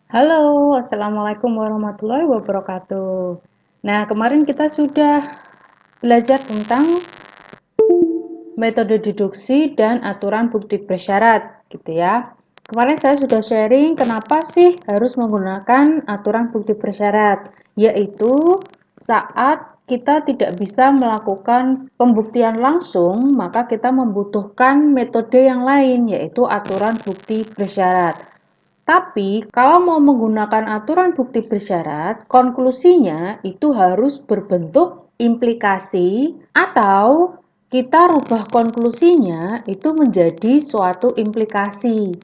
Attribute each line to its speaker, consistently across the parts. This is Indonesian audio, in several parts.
Speaker 1: Halo, Assalamualaikum warahmatullahi wabarakatuh. Nah, kemarin kita sudah belajar tentang metode deduksi dan aturan bukti bersyarat, gitu ya. Kemarin saya sudah sharing kenapa sih harus menggunakan aturan bukti bersyarat, yaitu saat kita tidak bisa melakukan pembuktian langsung, maka kita membutuhkan metode yang lain, yaitu aturan bukti bersyarat. Tapi, kalau mau menggunakan aturan bukti bersyarat, konklusinya itu harus berbentuk implikasi atau kita rubah konklusinya itu menjadi suatu implikasi.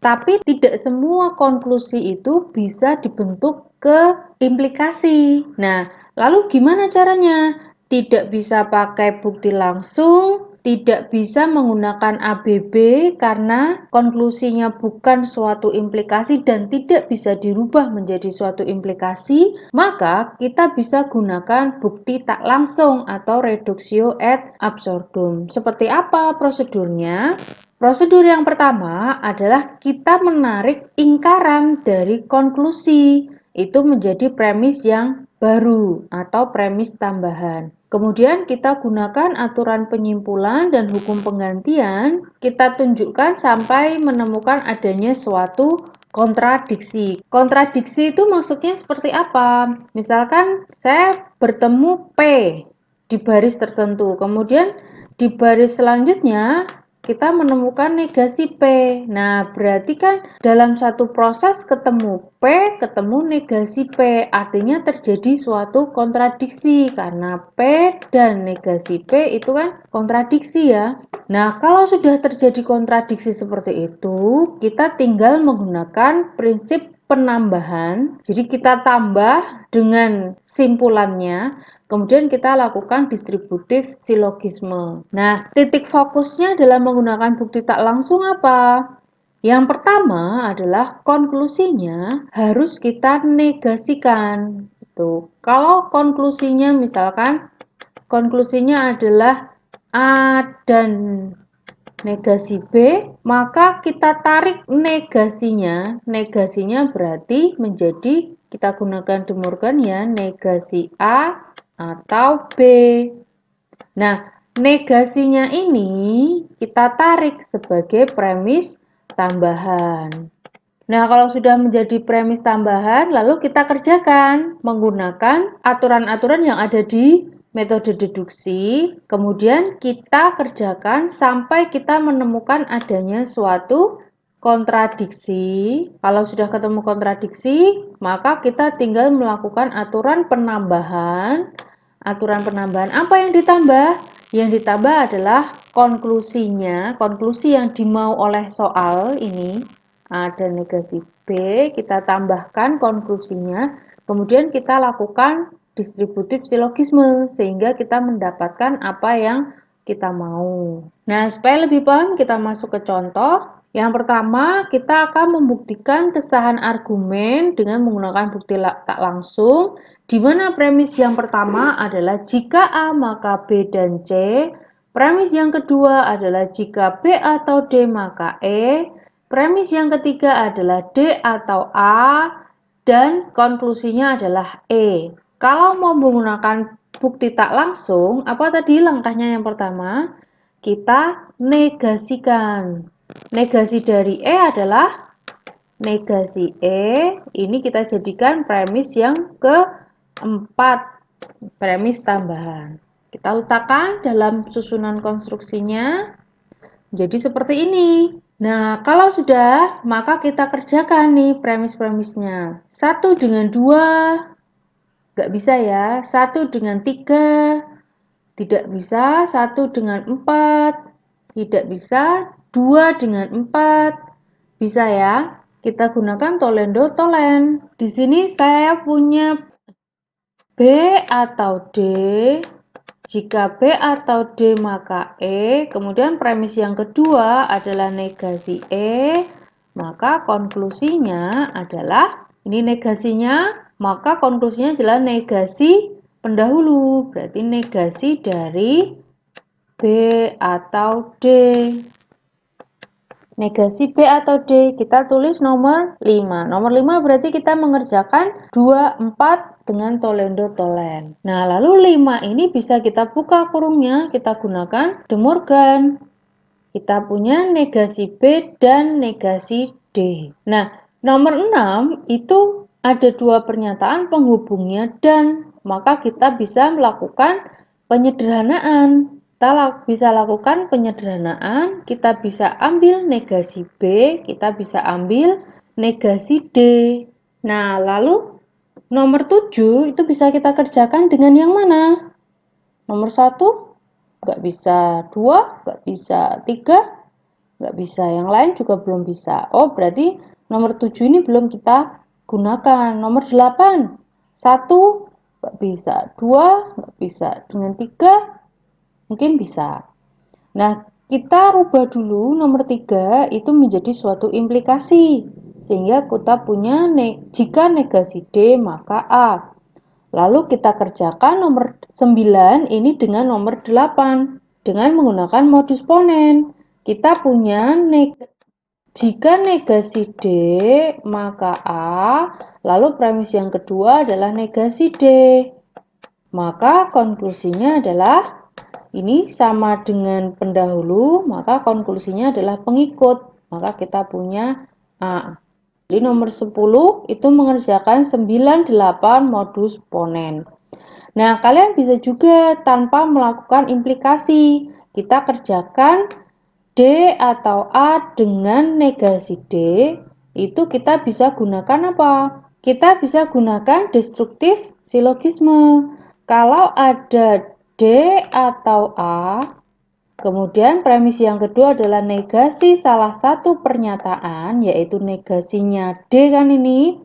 Speaker 1: Tapi tidak semua konklusi itu bisa dibentuk ke implikasi. Nah, lalu gimana caranya? Tidak bisa pakai bukti langsung, tidak bisa menggunakan ABB karena konklusinya bukan suatu implikasi dan tidak bisa dirubah menjadi suatu implikasi, maka kita bisa gunakan bukti tak langsung atau reductio ad absurdum. Seperti apa prosedurnya? Prosedur yang pertama adalah kita menarik ingkaran dari konklusi. Itu menjadi premis yang baru atau premis tambahan. Kemudian kita gunakan aturan penyimpulan dan hukum penggantian, kita tunjukkan sampai menemukan adanya suatu kontradiksi. Kontradiksi itu maksudnya seperti apa? Misalkan saya bertemu P di baris tertentu, kemudian di baris selanjutnya kita menemukan negasi P. Nah, berarti kan dalam satu proses ketemu P, ketemu negasi P. Artinya terjadi suatu kontradiksi karena P dan negasi P itu kan kontradiksi ya. Nah, kalau sudah terjadi kontradiksi seperti itu, kita tinggal menggunakan prinsip penambahan. Jadi kita tambah dengan simpulannya, kemudian kita lakukan distributif silogisme. Nah, titik fokusnya dalam menggunakan bukti tak langsung apa? Yang pertama adalah konklusinya harus kita negasikan. Itu. Kalau konklusinya misalkan konklusinya adalah A dan negasi B, maka kita tarik negasinya. Negasinya berarti menjadi kita gunakan De Morgan ya, negasi A atau B. Nah, negasinya ini kita tarik sebagai premis tambahan. Nah, kalau sudah menjadi premis tambahan, lalu kita kerjakan menggunakan aturan-aturan yang ada di metode deduksi. Kemudian kita kerjakan sampai kita menemukan adanya suatu kontradiksi. Kalau sudah ketemu kontradiksi, maka kita tinggal melakukan aturan penambahan. Aturan penambahan apa yang ditambah? Yang ditambah adalah konklusinya, konklusi yang dimau oleh soal ini A dan negasi B, kita tambahkan konklusinya, kemudian kita lakukan distributif silogisme sehingga kita mendapatkan apa yang kita mau. Nah, supaya lebih paham kita masuk ke contoh. Yang pertama, kita akan membuktikan kesahan argumen dengan menggunakan bukti tak langsung, di mana premis yang pertama adalah jika A maka B dan C. Premis yang kedua adalah jika B atau D maka E. Premis yang ketiga adalah D atau A. Dan konklusinya adalah E. Kalau mau menggunakan bukti tak langsung, apa tadi langkahnya yang pertama? Kita negasikan. Negasi dari E adalah negasi E. Ini kita jadikan premis yang keempat, premis tambahan. Kita letakkan dalam susunan konstruksinya. Jadi seperti ini. Nah, kalau sudah, maka kita kerjakan nih premis-premisnya. 1 dengan 2, nggak bisa ya. 1 dengan 3, tidak bisa. 1 dengan 4, tidak bisa. 2 dengan 4, bisa ya. Kita gunakan tolendo tolen. Di sini saya punya B atau D. Jika B atau D maka E. Kemudian premis yang kedua adalah negasi E. Maka konklusinya adalah, ini negasinya, maka konklusinya adalah negasi pendahulu. Berarti negasi dari B atau D. negasi B atau D? Kita tulis nomor 5. Nomor 5 berarti kita mengerjakan 2, 4 dengan tolendo tolen. Nah, lalu 5 ini bisa kita buka kurungnya, kita gunakan De Morgan. Kita punya negasi B dan negasi D. Nah, nomor 6 itu ada dua pernyataan penghubungnya dan, maka kita bisa melakukan penyederhanaan. Kita bisa lakukan penyederhanaan, kita bisa ambil negasi B, kita bisa ambil negasi D. Nah, lalu nomor 7 itu bisa kita kerjakan dengan yang mana? Nomor 1 nggak bisa, 2 nggak bisa, 3 nggak bisa, yang lain juga belum bisa. Oh, berarti nomor 7 ini belum kita gunakan. Nomor 8, 1 nggak bisa, 2 nggak bisa, dengan 3 mungkin bisa. Nah, kita rubah dulu nomor 3 itu menjadi suatu implikasi. Sehingga kita punya jika negasi D maka A. Lalu kita kerjakan nomor 9 ini dengan nomor 8 dengan menggunakan modus ponen. Kita punya jika negasi D maka A, lalu premis yang kedua adalah negasi D. Maka konklusinya adalah ini sama dengan pendahulu, maka konklusinya adalah pengikut. Maka kita punya A. Jadi nomor 10 itu mengerjakan 98 modus ponen. Nah, kalian bisa juga tanpa melakukan implikasi. Kita kerjakan D atau A dengan negasi D, itu kita bisa gunakan apa? Kita bisa gunakan destruktif silogisme. Kalau ada D atau A, kemudian premis yang kedua adalah negasi salah satu pernyataan, yaitu negasinya D kan ini,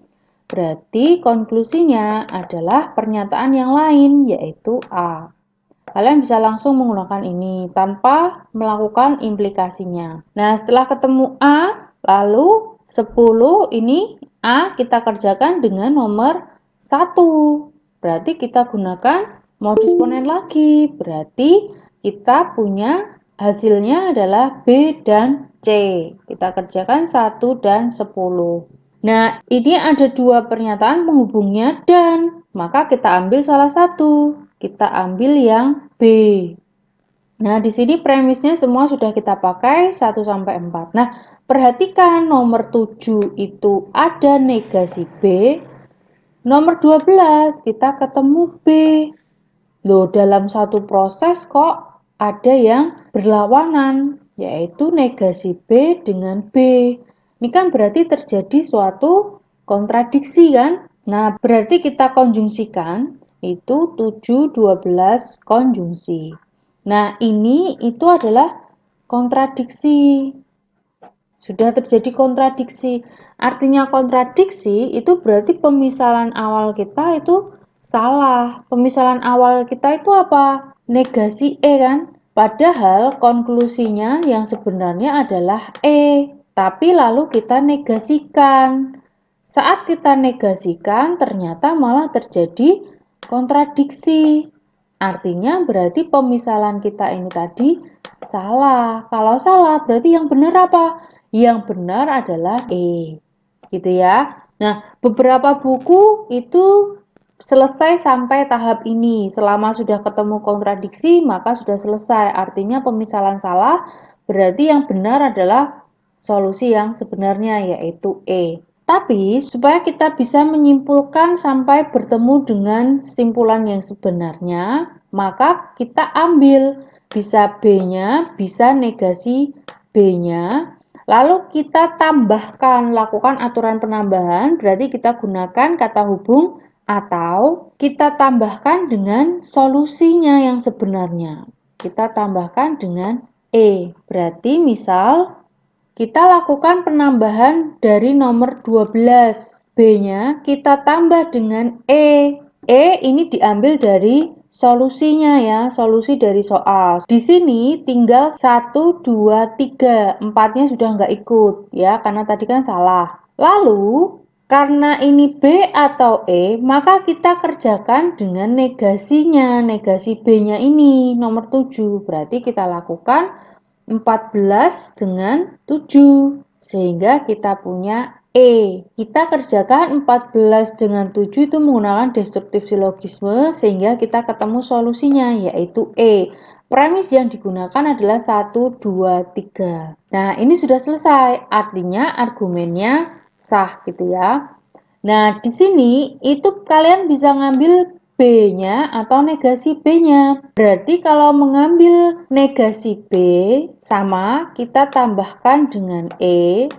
Speaker 1: berarti konklusinya adalah pernyataan yang lain, yaitu A. Kalian bisa langsung menggunakan ini tanpa melakukan implikasinya. Nah, setelah ketemu A, lalu 10 ini A kita kerjakan dengan nomor 1. Berarti kita gunakan modus ponen lagi. Berarti kita punya hasilnya adalah B dan C. Kita kerjakan 1 dan 10. Nah, ini ada dua pernyataan penghubungnya dan, maka kita ambil salah satu. Kita ambil yang B. Nah, di sini premisnya semua sudah kita pakai 1 sampai 4. Nah, perhatikan nomor 7 itu ada negasi B. Nomor 12 kita ketemu B. Loh, dalam satu proses kok ada yang berlawanan, yaitu negasi B dengan B. Ini kan berarti terjadi suatu kontradiksi kan? Nah, berarti kita konjungsikan, itu 7, 12 konjungsi. Nah, ini itu adalah kontradiksi. Sudah terjadi kontradiksi. Artinya kontradiksi itu berarti pemisalan awal kita itu salah. Pemisalan awal kita itu apa? Negasi E kan? Padahal konklusinya yang sebenarnya adalah E. Tapi lalu kita negasikan. Saat kita negasikan ternyata malah terjadi kontradiksi. Artinya berarti pemisalan kita ini tadi salah. Kalau salah berarti yang benar apa? Yang benar adalah E. Gitu ya. Nah, beberapa buku itu selesai sampai tahap ini. Selama sudah ketemu kontradiksi, maka sudah selesai. Artinya pemisalan salah, berarti yang benar adalah solusi yang sebenarnya, yaitu E. Tapi, supaya kita bisa menyimpulkan sampai bertemu dengan simpulan yang sebenarnya, maka kita ambil bisa B-nya, bisa negasi B-nya, lalu kita tambahkan, lakukan aturan penambahan, berarti kita gunakan kata hubung atau kita tambahkan dengan solusinya yang sebenarnya. Kita tambahkan dengan E. Berarti misal kita lakukan penambahan dari nomor 12. B-nya kita tambah dengan E. E ini diambil dari solusinya ya, solusi dari soal. Di sini tinggal 1, 2, 3. 4-nya sudah nggak ikut ya, karena tadi kan salah. Lalu, karena ini B atau E, maka kita kerjakan dengan negasinya, negasi B-nya ini, nomor 7. Berarti kita lakukan 14 dengan 7. Sehingga kita punya E. Kita kerjakan 14 dengan 7 itu menggunakan destruktif silogisme sehingga kita ketemu solusinya yaitu E. Premis yang digunakan adalah 1, 2, 3. Nah, ini sudah selesai. Artinya argumennya sah gitu ya. Nah, di sini itu kalian bisa ngambil B-nya atau negasi B-nya. Berarti kalau mengambil negasi B sama kita tambahkan dengan E.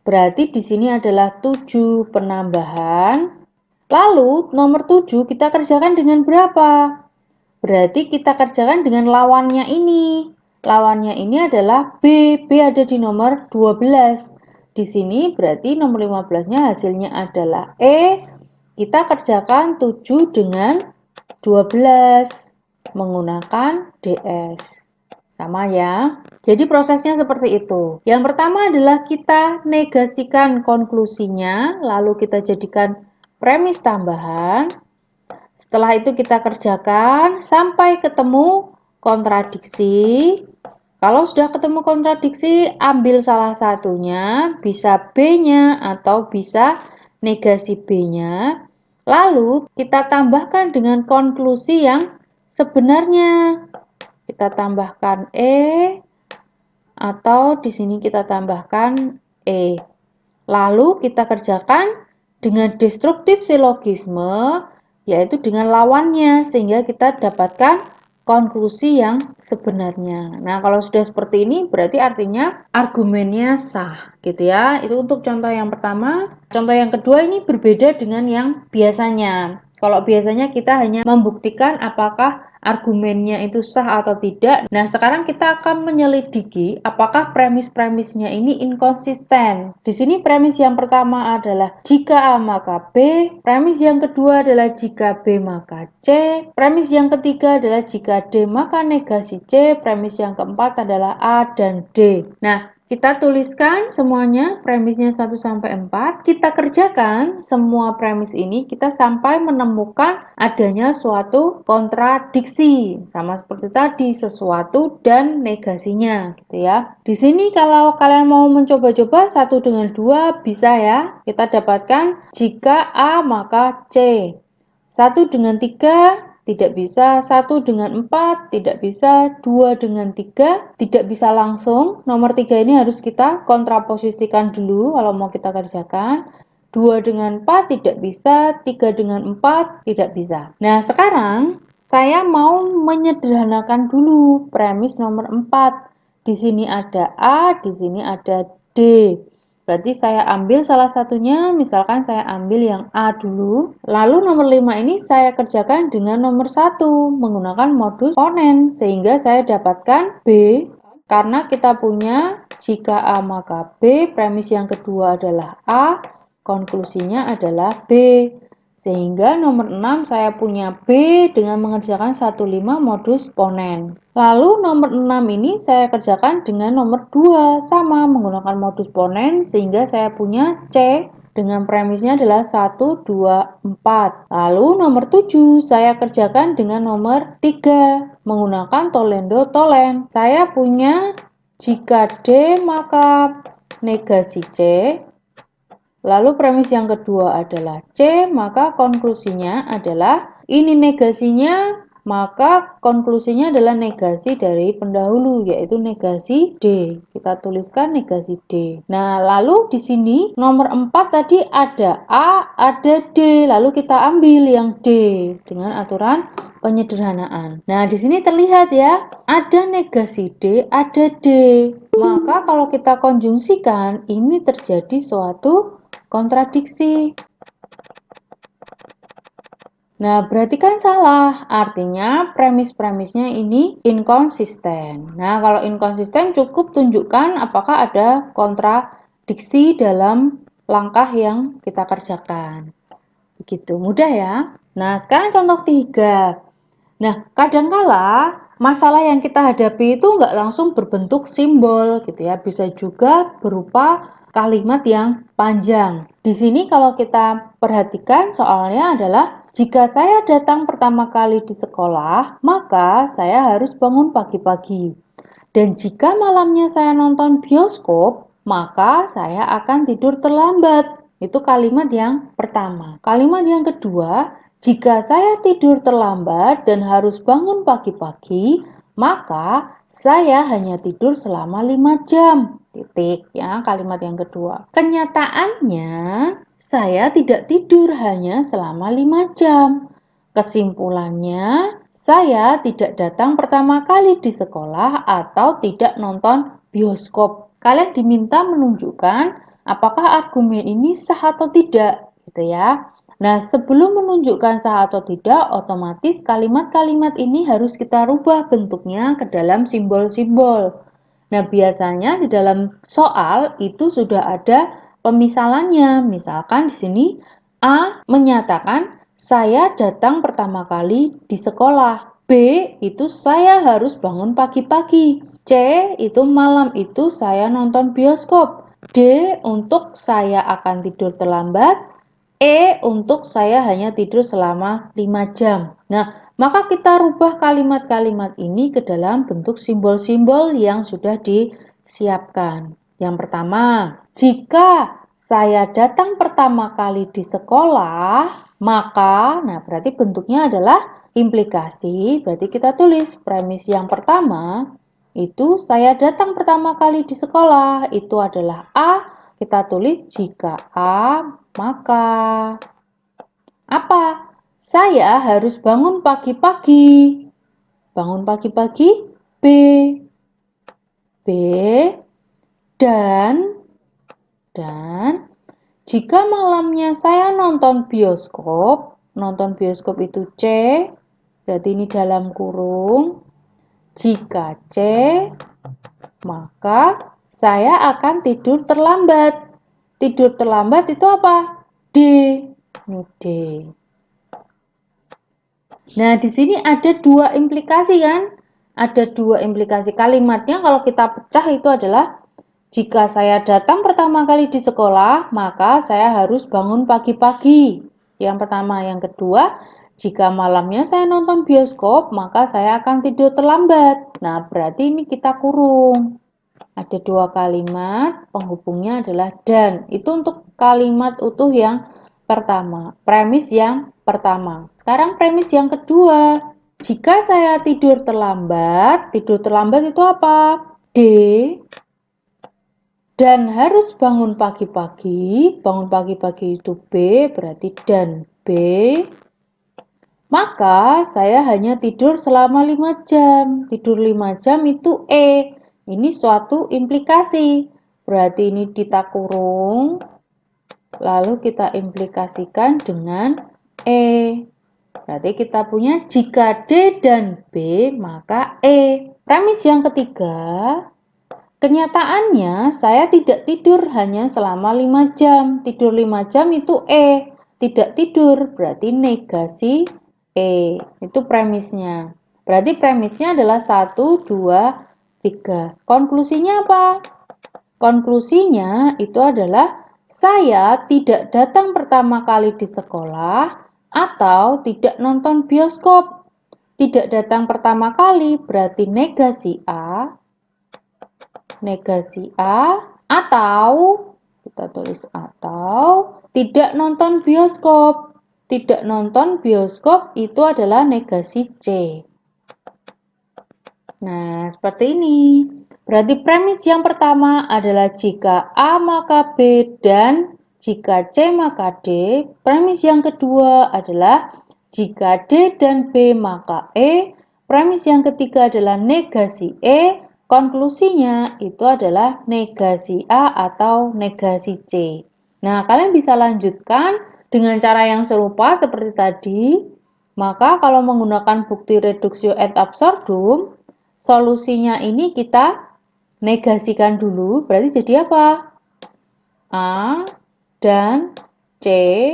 Speaker 1: Berarti di sini adalah 7 penambahan. Lalu nomor 7 kita kerjakan dengan berapa? Berarti kita kerjakan dengan lawannya ini. Lawannya ini adalah B. B ada di nomor 12. Di sini berarti nomor 15-nya hasilnya adalah E. Kita kerjakan 7 dengan 12 menggunakan DS. Sama ya. Jadi prosesnya seperti itu. Yang pertama adalah kita negasikan konklusinya, lalu kita jadikan premis tambahan. Setelah itu kita kerjakan sampai ketemu kontradiksi. Kalau sudah ketemu kontradiksi, ambil salah satunya, bisa B-nya atau bisa negasi B-nya. Lalu kita tambahkan dengan konklusi yang sebenarnya. Kita tambahkan E atau di sini kita tambahkan E. Lalu kita kerjakan dengan destruktif silogisme, yaitu dengan lawannya, sehingga kita dapatkan konklusi yang sebenarnya. Nah, kalau sudah seperti ini, berarti artinya argumennya sah, gitu ya. Itu untuk contoh yang pertama. Contoh yang kedua ini berbeda dengan yang biasanya. Kalau biasanya kita hanya membuktikan apakah argumennya itu sah atau tidak. Nah, sekarang kita akan menyelidiki apakah premis-premisnya ini inkonsisten. Di sini premis yang pertama adalah jika A maka B, premis yang kedua adalah jika B maka C, premis yang ketiga adalah jika D maka negasi C, premis yang keempat adalah A dan D. Nah, kita tuliskan semuanya premisnya 1 sampai 4. Kita kerjakan semua premis ini kita sampai menemukan adanya suatu kontradiksi. Sama seperti tadi, sesuatu dan negasinya gitu ya. Di sini kalau kalian mau mencoba-coba 1 dengan 2 bisa ya. Kita dapatkan jika A maka C. 1 dengan 3 tidak bisa, 1 dengan 4 tidak bisa, 2 dengan 3 tidak bisa langsung. Nomor 3 ini harus kita kontraposisikan dulu kalau mau kita kerjakan. 2 dengan 4 tidak bisa, 3 dengan 4 tidak bisa. Nah, sekarang saya mau menyederhanakan dulu premis nomor 4. Di sini ada A, di sini ada D. Berarti saya ambil salah satunya, misalkan saya ambil yang A dulu. Lalu nomor 5 ini saya kerjakan dengan nomor 1 menggunakan modus ponen. Sehingga saya dapatkan B. Karena kita punya jika A maka B, premis yang kedua adalah A, konklusinya adalah B. Sehingga nomor 6 saya punya B dengan mengerjakan 15 modus ponen. Lalu nomor 6 ini saya kerjakan dengan nomor 2 sama menggunakan modus ponen sehingga saya punya C dengan premisnya adalah 1, 2, 4. Lalu nomor 7 saya kerjakan dengan nomor 3 menggunakan tolendo tolen. Saya punya jika D maka negasi C. Lalu premis yang kedua adalah C, maka konklusinya adalah ini negasinya, maka konklusinya adalah negasi dari pendahulu, yaitu negasi D. Kita tuliskan negasi D. Nah, lalu di sini nomor 4 tadi ada A, ada D, lalu kita ambil yang D dengan aturan penyederhanaan. Nah, di sini terlihat ya, ada negasi D, ada D. Maka kalau kita konjungsikan, ini terjadi suatu kontradiksi. Nah, berarti kan salah. Artinya premis-premisnya ini inkonsisten. Nah, kalau inkonsisten cukup tunjukkan apakah ada kontradiksi dalam langkah yang kita kerjakan. Begitu, mudah ya. Nah, sekarang contoh 3. Nah, kadangkala masalah yang kita hadapi itu nggak langsung berbentuk simbol gitu ya. Bisa juga berupa kalimat yang panjang. Di sini kalau kita perhatikan soalnya adalah jika saya datang pertama kali di sekolah, maka saya harus bangun pagi-pagi. Dan jika malamnya saya nonton bioskop, maka saya akan tidur terlambat. Itu kalimat yang pertama. Kalimat yang kedua, jika saya tidur terlambat dan harus bangun pagi-pagi, maka saya hanya tidur selama 5 jam. Titik ya, kalimat yang kedua. Kenyataannya, saya tidak tidur hanya selama 5 jam. Kesimpulannya, saya tidak datang pertama kali di sekolah atau tidak nonton bioskop. Kalian diminta menunjukkan apakah argumen ini sah atau tidak, gitu ya. Nah, sebelum menunjukkan sah atau tidak, otomatis kalimat-kalimat ini harus kita rubah bentuknya ke dalam simbol-simbol. Nah, biasanya di dalam soal itu sudah ada pemisalannya. Misalkan di sini A menyatakan saya datang pertama kali di sekolah. B itu saya harus bangun pagi-pagi. C itu malam itu saya nonton bioskop. D untuk saya akan tidur terlambat. E untuk saya hanya tidur selama 5 jam. Nah, maka kita rubah kalimat-kalimat ini ke dalam bentuk simbol-simbol yang sudah disiapkan. Yang pertama, jika saya datang pertama kali di sekolah, maka, nah berarti bentuknya adalah implikasi, berarti kita tulis premis yang pertama, itu saya datang pertama kali di sekolah, itu adalah A, kita tulis jika A, maka apa? Saya harus bangun pagi-pagi. Bangun pagi-pagi, B. B, dan jika malamnya saya nonton bioskop itu C, berarti ini dalam kurung. Jika C, maka saya akan tidur terlambat. Tidur terlambat itu apa? D. Ini D. Nah, di sini ada dua implikasi kan? Ada dua implikasi kalimatnya kalau kita pecah itu adalah jika saya datang pertama kali di sekolah, maka saya harus bangun pagi-pagi. Yang pertama, yang kedua, jika malamnya saya nonton bioskop, maka saya akan tidur terlambat. Nah, berarti ini kita kurung. Ada dua kalimat, penghubungnya adalah dan. Itu untuk kalimat utuh yang pertama, premis yang pertama. Sekarang premis yang kedua. Jika saya tidur terlambat itu apa? D. Dan harus bangun pagi-pagi itu B, berarti dan B. Maka saya hanya tidur selama 5 jam. Tidur 5 jam itu E. Ini suatu implikasi. Berarti ini kita kurung, lalu kita implikasikan dengan E. Berarti kita punya jika D dan B, maka E. Premis yang ketiga, kenyataannya saya tidak tidur hanya selama 5 jam. Tidur 5 jam itu E. Tidak tidur berarti negasi E. Itu premisnya. Berarti premisnya adalah 1, 2, 3. Konklusinya apa? Konklusinya itu adalah saya tidak datang pertama kali di sekolah atau tidak nonton bioskop. Tidak datang pertama kali berarti negasi A. Negasi A atau kita tulis atau tidak nonton bioskop. Tidak nonton bioskop itu adalah negasi C. Nah, seperti ini. Berarti premis yang pertama adalah jika A maka B dan jika C maka D. Premis yang kedua adalah jika D dan B maka E. Premis yang ketiga adalah negasi E. Konklusinya itu adalah negasi A atau negasi C. Nah, kalian bisa lanjutkan dengan cara yang serupa seperti tadi. Maka kalau menggunakan bukti reduksio ad absurdum, solusinya ini kita negasikan dulu. Berarti jadi apa? A dan C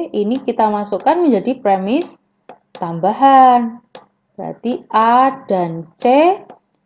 Speaker 1: ini kita masukkan menjadi premis tambahan. Berarti A dan C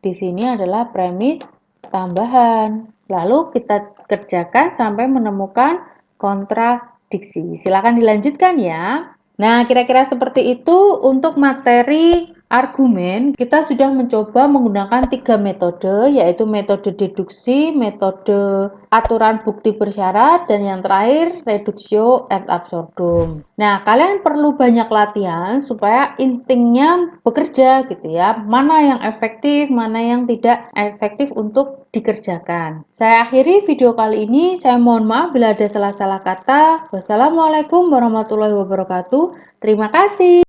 Speaker 1: di sini adalah premis tambahan. Lalu kita kerjakan sampai menemukan kontradiksi. Silakan dilanjutkan ya. Nah, kira-kira seperti itu untuk materi argumen, kita sudah mencoba menggunakan 3 metode, yaitu metode deduksi, metode aturan bukti bersyarat, dan yang terakhir reductio ad absurdum. Nah, kalian perlu banyak latihan supaya instingnya bekerja gitu ya. Mana yang efektif, mana yang tidak efektif untuk dikerjakan. Saya akhiri video kali ini. Saya mohon maaf bila ada salah-salah kata. Wassalamualaikum warahmatullahi wabarakatuh. Terima kasih.